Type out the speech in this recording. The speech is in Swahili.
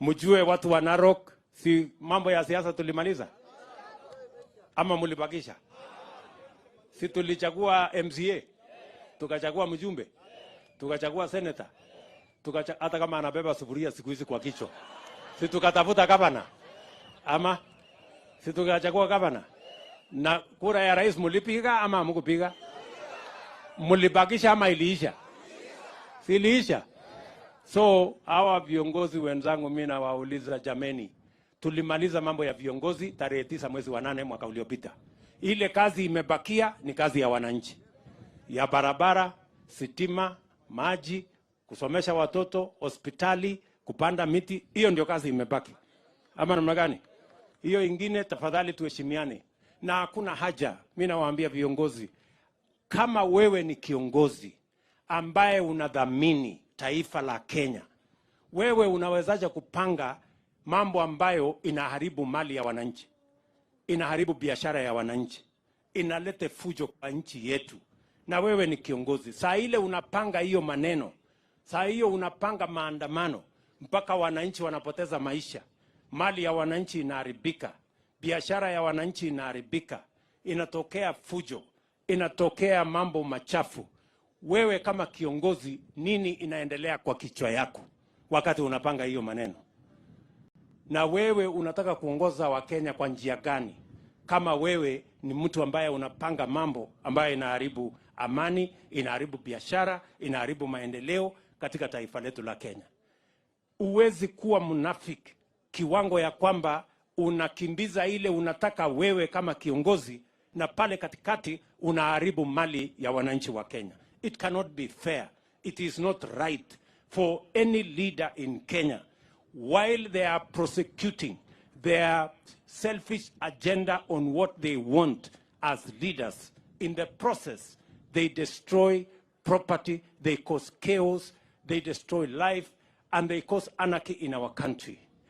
Mjue watu wa Narok, si mambo ya siasa tulimaliza? Ama mulibakisha? Si tulichagua MCA, tukachagua mjumbe, tukachagua senator, hata kama anabeba sufuria siku hizi kwa kichwa. Si tukatafuta gavana? Ama si tukachagua gavana? Na kura ya rais mulipiga ama hamkupiga? Mulibakisha ama iliisha? Si iliisha? So hawa viongozi wenzangu mimi nawauliza, jameni, tulimaliza mambo ya viongozi tarehe 9 mwezi wa 8 mwaka uliopita. Ile kazi imebakia ni kazi ya wananchi, ya barabara, sitima, maji, kusomesha watoto, hospitali, kupanda miti. Hiyo ndio kazi imebaki. Ama namna gani? Hiyo ingine tafadhali tuheshimiane. Na hakuna haja, mimi nawaambia viongozi, kama wewe ni kiongozi ambaye unadhamini taifa la Kenya, wewe unawezaje kupanga mambo ambayo inaharibu mali ya wananchi, inaharibu biashara ya wananchi, inalete fujo kwa nchi yetu? Na wewe ni kiongozi, saa ile unapanga hiyo maneno, saa hiyo unapanga maandamano mpaka wananchi wanapoteza maisha, mali ya wananchi inaharibika, biashara ya wananchi inaharibika, inatokea fujo, inatokea mambo machafu. Wewe kama kiongozi, nini inaendelea kwa kichwa yako wakati unapanga hiyo maneno? Na wewe unataka kuongoza Wakenya kwa njia gani kama wewe ni mtu ambaye unapanga mambo ambayo inaharibu amani, inaharibu biashara, inaharibu maendeleo katika taifa letu la Kenya? Uwezi kuwa mnafiki kiwango ya kwamba unakimbiza ile unataka wewe kama kiongozi, na pale katikati unaharibu mali ya wananchi wa Kenya. It cannot be fair. It is not right for any leader in Kenya, while they are prosecuting their selfish agenda on what they want as leaders, in the process they destroy property, they cause chaos, they destroy life, and they cause anarchy in our country.